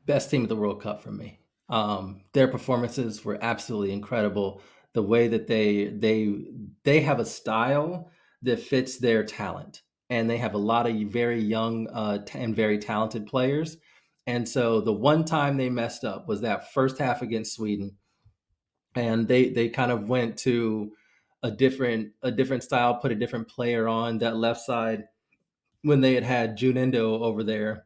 Best team of the World Cup for me. Their performances were absolutely incredible. The way that they have a style that fits their talent, and they have a lot of very young and very talented players. And so the one time they messed up was that first half against Sweden, and they kind of went to a different style, put a different player on that left side when they had June Endo over there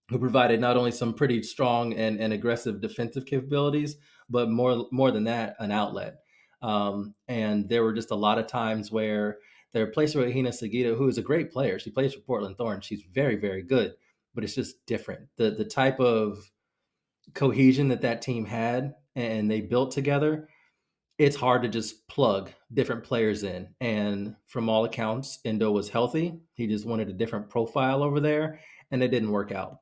who provided not only some pretty strong and aggressive defensive capabilities, but more than that, an outlet. And there were just a lot of times where they replaced Rahina Sagita, who is a great player. She plays for Portland Thorns. She's very, very good, but it's just different. The type of cohesion that team had and they built together, it's hard to just plug different players in. And from all accounts, Endo was healthy. He just wanted a different profile over there, and it didn't work out.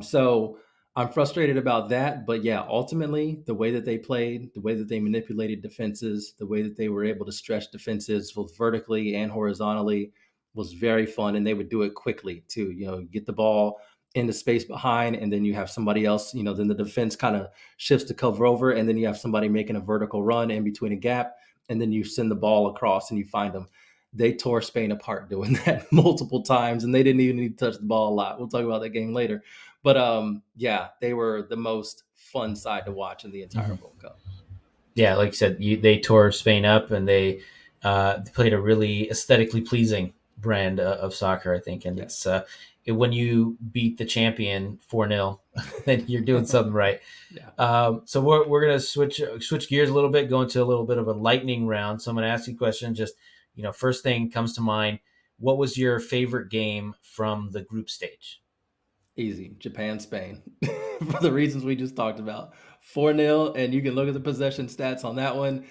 So I'm frustrated about that. But yeah, ultimately, the way that they played, the way that they manipulated defenses, the way that they were able to stretch defenses both vertically and horizontally was very fun. And they would do it quickly too. Get the ball into space behind, and then you have somebody else, then the defense kind of shifts to cover over, and then you have somebody making a vertical run in between a gap, and then you send the ball across and you find them. They tore Spain apart doing that multiple times, and they didn't even need to touch the ball a lot. We'll talk about that game later. But yeah, they were the most fun side to watch in the entire Mhm. World Cup. Yeah, like you said, they tore Spain up, and they played a really aesthetically pleasing brand of soccer, I think. And Yes. when you beat the champion 4-0, then you're doing something right. Yeah. So we're gonna switch gears a little bit, go into a little bit of a lightning round. So I'm gonna ask you a question. Just first thing comes to mind. What was your favorite game from the group stage? Easy. Japan, Spain. For the reasons we just talked about. 4-0, and you can look at the possession stats on that one.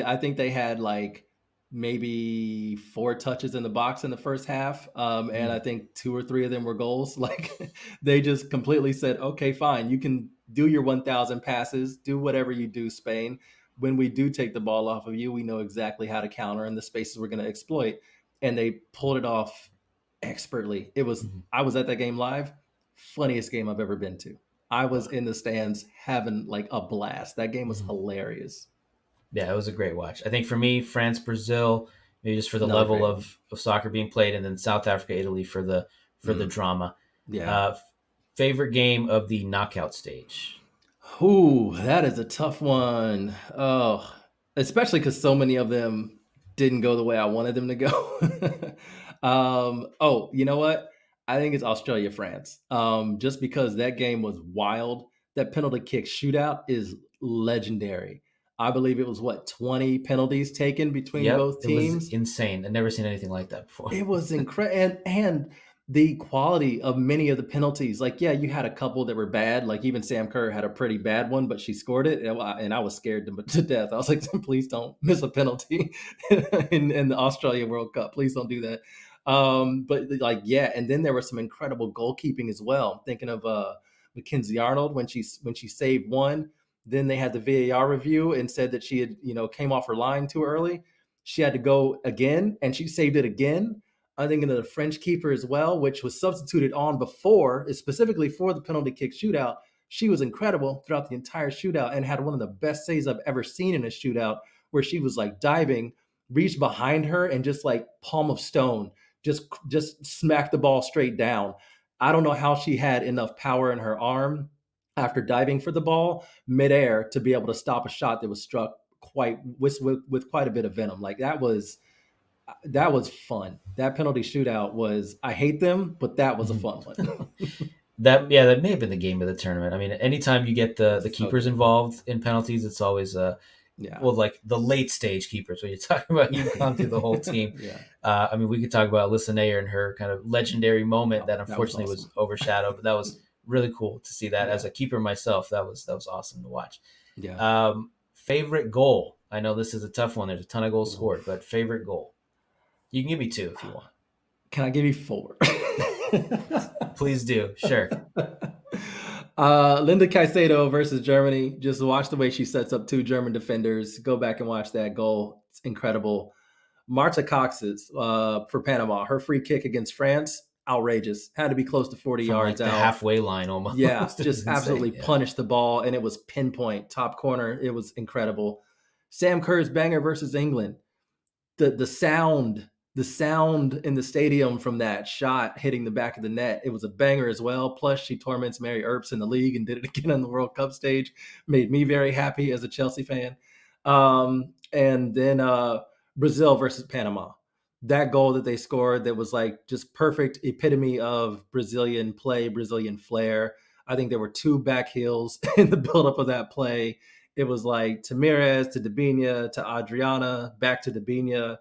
I think they had like maybe 4 touches in the box in the first half. And I Mm. think 2 or 3 of them were goals. Like they just completely said, okay, fine, you can do your 1,000 passes, do whatever you do, Spain. When we do take the ball off of you, we know exactly how to counter and the spaces we're going to exploit. And they pulled it off expertly. Mhm. I was at that game live. Funniest game I've ever been to. I was in the stands having like a blast. That game was Mhm. hilarious. Yeah, it was a great watch. I think for me, France, Brazil, maybe just for the Another level great one. of soccer being played, and then South Africa, Italy for the Mm, drama. yeah. Uh, Favorite game of the knockout stage? Ooh, that is a tough one. Oh, especially because so many of them didn't go the way I wanted them to go. Oh, you know what? I think it's Australia France. Just because that game was wild. That penalty kick shootout is legendary. I believe it was what 20 penalties taken between Yep, both it was teams. insane. I've never seen anything like that before. It was incredible, and the quality of many of the penalties. Like, yeah, you had a couple that were bad. Like even Sam Kerr had a pretty bad one, but she scored it, and I was scared to death. I was like, please don't miss a penalty in the Australia World Cup. Please don't do that. But like, yeah, and then there was some incredible goalkeeping as well. Thinking of Mackenzie Arnold when she saved one. Then they had the VAR review and said that she had came off her line too early. She had to go again, and she saved it again. I'm thinking of the French keeper as well, which was substituted on before, specifically for the penalty kick shootout. She was incredible throughout the entire shootout and had one of the best saves I've ever seen in a shootout, where she was like diving, reached behind her, and just like palm of stone, just smacked the ball straight down. I don't know how she had enough power in her arm after diving for the ball midair to be able to stop a shot that was struck quite with quite a bit of venom. Like that was fun. That penalty shootout was, I hate them, but that was a fun one. That may have been the game of the tournament. I mean, anytime you get the So keepers good. involved in penalties, it's always Yeah. well, like the late stage keepers. When you're talking about you've gone through the whole team. Yeah. I mean, we could talk about Alyssa Nair and her kind of legendary moment Oh, that that was unfortunately was awesome. overshadowed, but that was really cool to see that as Yeah. a keeper myself. That was awesome to watch. Yeah. Favorite goal? I know this is a tough one. There's a ton of goals Ooh. scored, but favorite goal? You can give me two if you want. Can I give you four? Please do. Sure. Linda Caicedo versus Germany. Just watch the way she sets up two German defenders. Go back and watch that goal. It's incredible. Marta Cox's for Panama. Her free kick against France, outrageous. Had to be close to 40 From yards like the out. halfway line Yeah, almost. It was just insane. absolutely Yeah. punished the ball, and it was pinpoint, top corner. It was incredible. Sam Kerr's banger versus England. The sound in the stadium from that shot hitting the back of the net, it was a banger as well. Plus, she torments Mary Earps in the league and did it again on the World Cup stage. Made me very happy as a Chelsea fan. And then Brazil versus Panama. That goal that they scored, that was like just perfect epitome of Brazilian play, Brazilian flair. I think there were two back heels in the buildup of that play. It was like Tamirez to Debinha to Adriana, back to Debinha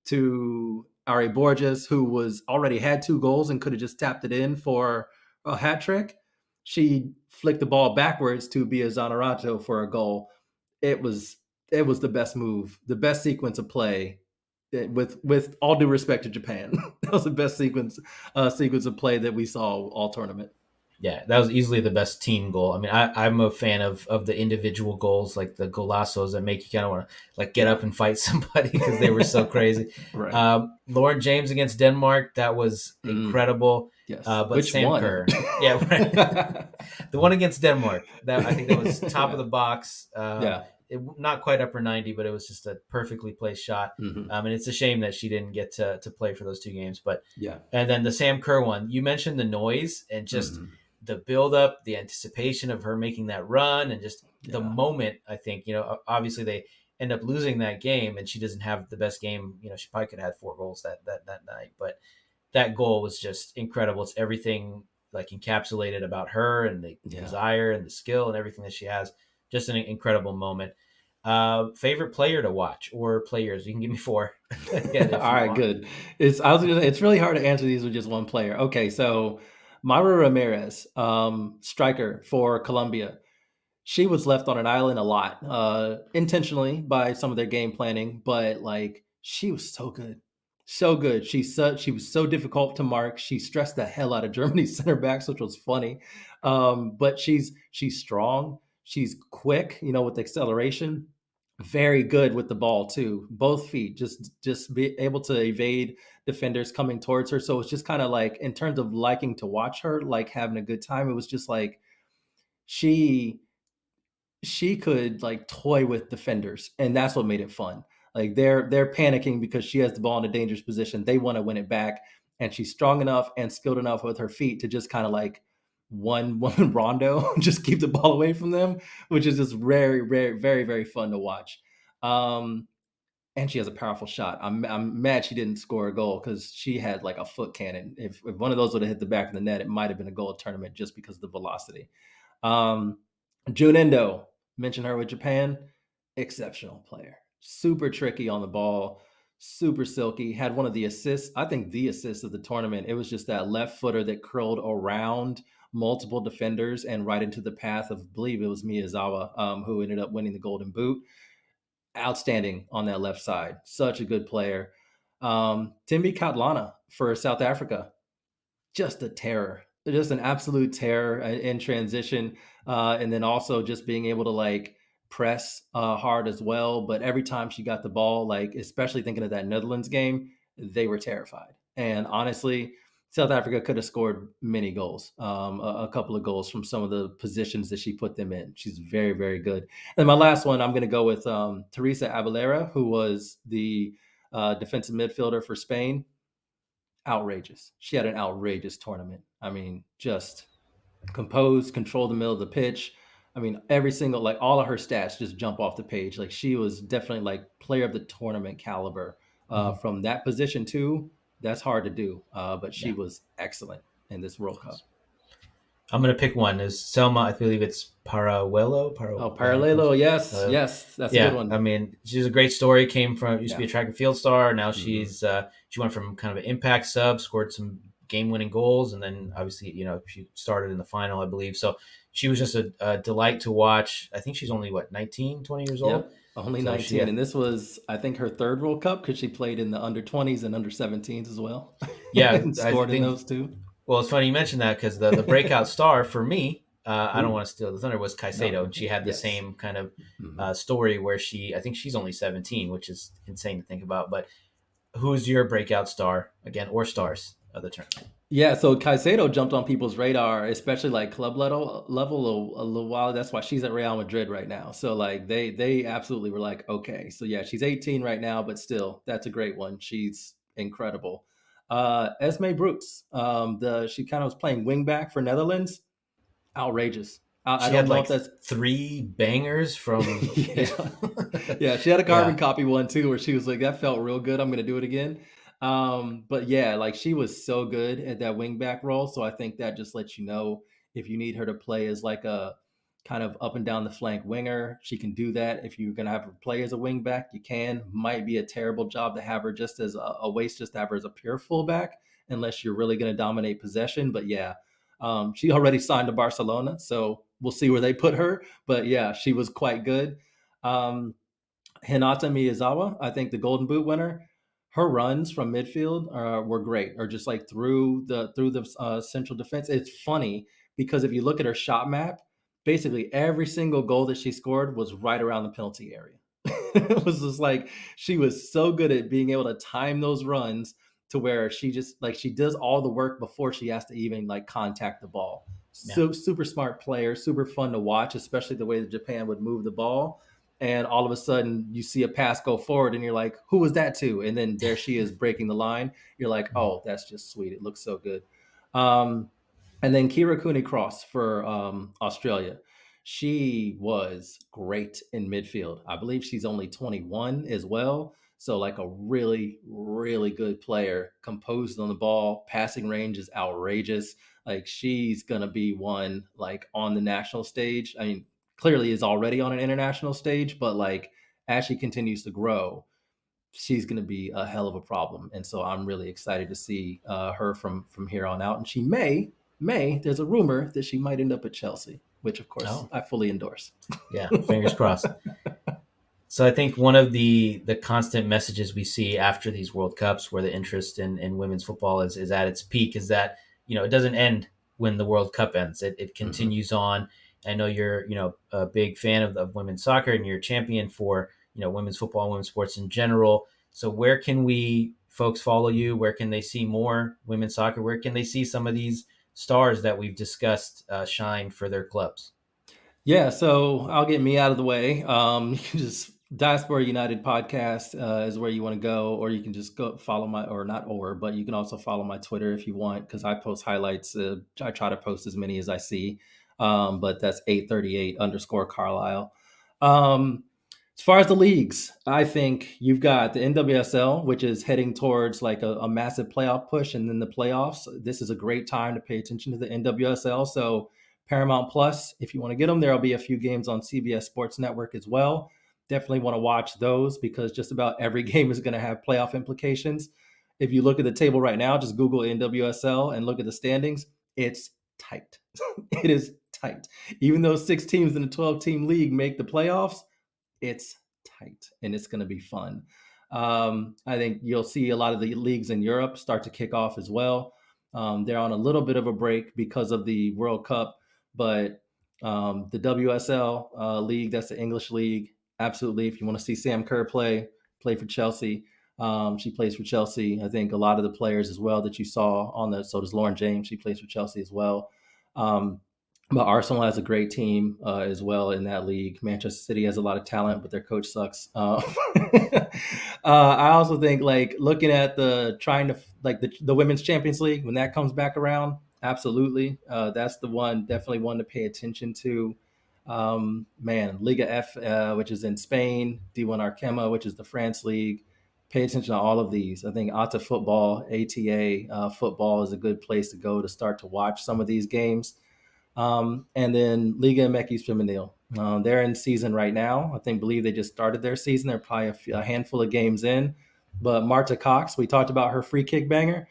to Ari Borges, who was already had two goals and could have just tapped it in for a hat trick. She flicked the ball backwards to Bia Zanerato for a goal. It was the best move, the best sequence of play. With all due respect to Japan, that was the best sequence of play that we saw all tournament. Yeah, that was easily the best team goal. I mean, I'm a fan of the individual goals, like the golazos that make you kind of want to like get Yeah. up and fight somebody because they were so crazy. Right. Lauren James against Denmark, that was Mm, incredible. yes. But Which Sam one? Kerr, yeah, right. The one against Denmark, that I think that was top of Yeah. the box. Yeah. Not quite upper 90, but it was just a perfectly placed shot. Hmm. And it's a shame that she didn't get to play for those two games. But Yeah. and then the Sam Kerr one, you mentioned the noise and just Hmm. the buildup, the anticipation of her making that run, and just the Yeah. moment. I think obviously they end up losing that game, and she doesn't have the best game. She probably could have had 4 goals that night, but that goal was just incredible. It's everything like encapsulated about her and the Yeah. desire and the skill and everything that she has. Just an incredible moment. Favorite player to watch or players? You can give me 4 again All if you right, want. good. It's really hard to answer these with just one player. Okay, so Myra Ramirez, striker for Colombia. She was left on an island a lot, intentionally by some of their game planning, but like she was so good, so good. She was so difficult to mark. She stressed the hell out of Germany's center backs, which was funny. But she's strong. She's quick, with acceleration. Very good with the ball too. Both feet, just be able to evade defenders coming towards her. So it's just kind of like, in terms of liking to watch her, like having a good time. It was just like she she could like toy with defenders, and that's what made it fun. Like they're panicking because she has the ball in a dangerous position. They want to win it back, and she's strong enough and skilled enough with her feet to just kind of like one rondo, just keep the ball away from them, which is just very fun to watch. Um, and she has a powerful shot. I'm mad she didn't score a goal because she had like a foot cannon. If one of those would have hit the back of the net, it might have been a goal tournament just because of the velocity. Um, June Endo, mentioned her with Japan, exceptional player. Super tricky on the ball, super silky. Had one of the assists, I think the assist of the tournament. It was just that left footer that curled around multiple defenders and right into the path of, I believe it was Miyazawa, who ended up winning the Golden Boot. Outstanding on that left side. Such a good player. Timbi Katlana for South Africa, just a terror, just an absolute terror in transition, and then also just being able to like press hard as well. But every time she got the ball, like especially thinking of that Netherlands game, they were terrified. And honestly, South Africa could have scored many goals, a couple of goals from some of the positions that she put them in. She's very good. And my last one, I'm going to go with Teresa Abelera, who was the defensive midfielder for Spain. Outrageous. She had an outrageous tournament. I mean, just composed, controlled the middle of the pitch. I mean, every single, like all of her stats just jump off the page. Like she was definitely like player of the tournament caliber Mhm. from that position too. That's hard to do, but she Yeah, was excellent in this World of course. Cup. I'm gonna pick one. Is Selma? I believe it's Oh, Paralelo. Parallelo, yes, that's a good Yeah, one. I mean, she's a great story. Came from used to be Yeah. a track and field star. Now Mm-hmm. she went from kind of an impact sub, scored some game winning goals, and then obviously she started in the final, I believe. So she was just a delight to watch. I think she's only what 19, 20 years old. Yep, only So 19, and this was, I think, her third World Cup because she played in the under 20s and under 17s as well, yeah, and I scored in think. those two. Well, it's funny you mentioned that because the breakout star for me, I don't Ooh, want to steal the thunder, was no, Caicedo, and she had the yes. same kind of Mhm. story where I think she's only 17, which is insane to think about. But who's your breakout star again, or stars of the tournament? Yeah, so Caicedo jumped on people's radar, especially like club level a little while. That's why she's at Real Madrid right now. So like they absolutely were like, okay, so yeah, she's 18 right now, but still, that's a great one. She's incredible. Esme Brooks, the she kind of was playing wing back for Netherlands. Outrageous. I She don't had know like if that's three bangers from yeah. Yeah, she had a carbon yeah, copy one too where she was like, that felt real good. I'm gonna do it again. But yeah, like she was so good at that wing back role. So I think that just lets you know if you need her to play as like a kind of up and down the flank winger, she can do that. If you're gonna have her play as a wing back, you can. Might be a terrible job to have her just as a waste, just to have her as a pure fullback, unless you're really gonna dominate possession. But yeah, she already signed to Barcelona, so we'll see where they put her. But yeah, she was quite good. Um, Hinata Miyazawa, I think the Golden Boot winner, her runs from midfield were great, or just like through the central defense. It's funny because if you look at her shot map, basically every single goal that she scored was right around the penalty area. It was just like she was so good at being able to time those runs to where she just like she does all the work before she has to even like contact the ball. yeah. So super smart player, super fun to watch, especially the way that Japan would move the ball. And all of a sudden you see a pass go forward and you're like, who was that to? And then there she is breaking the line. You're like, oh, that's just sweet. It looks so good. Um, and then Kira Cooney Cross for Australia. She was great in midfield. I believe she's only 21 as well. So, like a really good player, composed on the ball, passing range is outrageous. Like, she's going to be one like on the national stage. I mean, clearly is already on an international stage, but like as she continues to grow, she's going to be a hell of a problem. And so I'm really excited to see her from here on out. And she may there's a rumor that she might end up at Chelsea, which of course Oh, I fully endorse. yeah. Fingers crossed. So I think one of the constant messages we see after these World Cups, where the interest in women's football is at its peak, is that it doesn't end when the World Cup ends. It Mhm. continues on. I know you're a big fan of women's soccer, and you're a champion for women's football and women's sports in general. So where can we folks follow you? Where can they see more women's soccer? Where can they see some of these stars that we've discussed shine for their clubs? Yeah, so I'll get me out of the way. You can just Diaspora United Podcast is where you want to go, or you can just go follow my, or not, but you can also follow my Twitter if you want, because I post highlights. I try to post as many as I see, but that's 838 underscore Carlisle. Um, as far as the leagues, I think you've got the NWSL, which is heading towards like a massive playoff push, and then the playoffs. This is a great time to pay attention to the NWSL. So Paramount Plus, if you want to get them, there'll be a few games on CBS Sports Network as well. Definitely want to watch those because just about every game is going to have playoff implications. If you look at the table right now, just Google NWSL and look at the standings. It's tight. It is tight. Even though 6 teams in a 12-team league make the playoffs, it's tight and it's going to be fun. I think you'll see a lot of the leagues in Europe start to kick off as well. They're on a little bit of a break because of the World Cup, but the WSL league, that's the English league, absolutely. If you want to see Sam Kerr play for Chelsea. She plays for Chelsea. I think a lot of the players as well that you saw on the, so does Lauren James. She plays for Chelsea as well. Um, but Arsenal has a great team as well in that league. Manchester City has a lot of talent, but their coach sucks. I also think like looking at the trying to like the Women's Champions League when that comes back around, absolutely, that's the one definitely one to pay attention to. Man, Liga F, which is in Spain, D1 Arkema, which is the France league. Pay attention to all of these. I think ATA football is a good place to go to start to watch some of these games. And then Liga MX Femenil. They're in season right now. Believe they just started their season. They're probably a handful of games in. But Marta Cox, we talked about her free kick banger.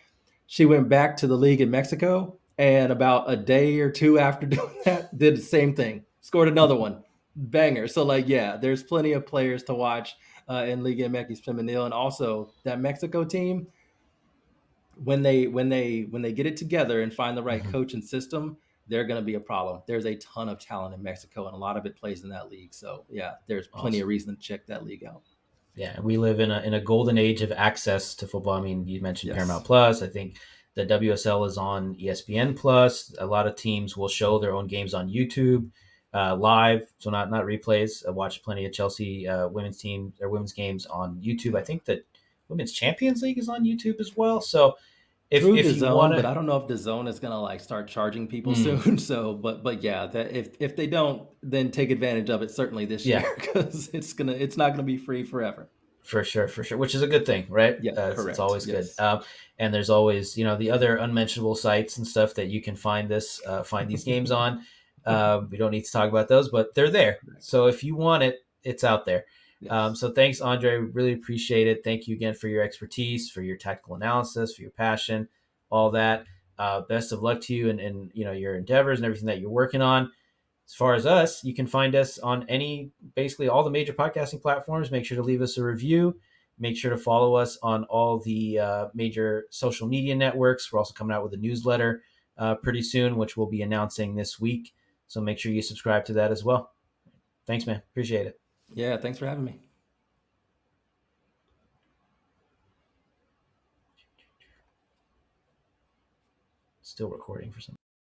She went back to the league in Mexico, and about a day or two after doing that, did the same thing. Scored another one, banger. So like, yeah, there's plenty of players to watch in Liga MX Femenil, and also that Mexico team when they get it together and find the right Mhm. coach and system, they're going to be a problem. There's a ton of talent in Mexico, and a lot of it plays in that league. So yeah, there's plenty of Awesome. reason to check that league out. Yeah, we live in a golden age of access to football. I mean, you mentioned Paramount Yes. Plus. I think the WSL is on ESPN Plus. A lot of teams will show their own games on YouTube live, so not replays. I watched plenty of Chelsea women's team or women's games on YouTube. I think that Women's Champions League is on YouTube as well. So Through if you want DAZN, but to, I don't know if DAZN is gonna like start charging people soon. So, but yeah, that if they don't, then take advantage of it certainly this yeah, year because it's not gonna be free forever. for sure, which is a good thing, right? Yeah, It's correct. always good. Yes. And there's always, the other unmentionable sites and stuff that you can find these games on. We don't need to talk about those, but they're there. Correct. So if you want it, it's out there. Yes. So thanks, Andre. Really appreciate it. Thank you again for your expertise, for your tactical analysis, for your passion, all that. Best of luck to you and your endeavors and everything that you're working on. As far as us, you can find us on basically all the major podcasting platforms. Make sure to leave us a review. Make sure to follow us on all the major social media networks. We're also coming out with a newsletter pretty soon, which we'll be announcing this week. So make sure you subscribe to that as well. Thanks, man. Appreciate it. Yeah. Thanks for having me. Still recording for some.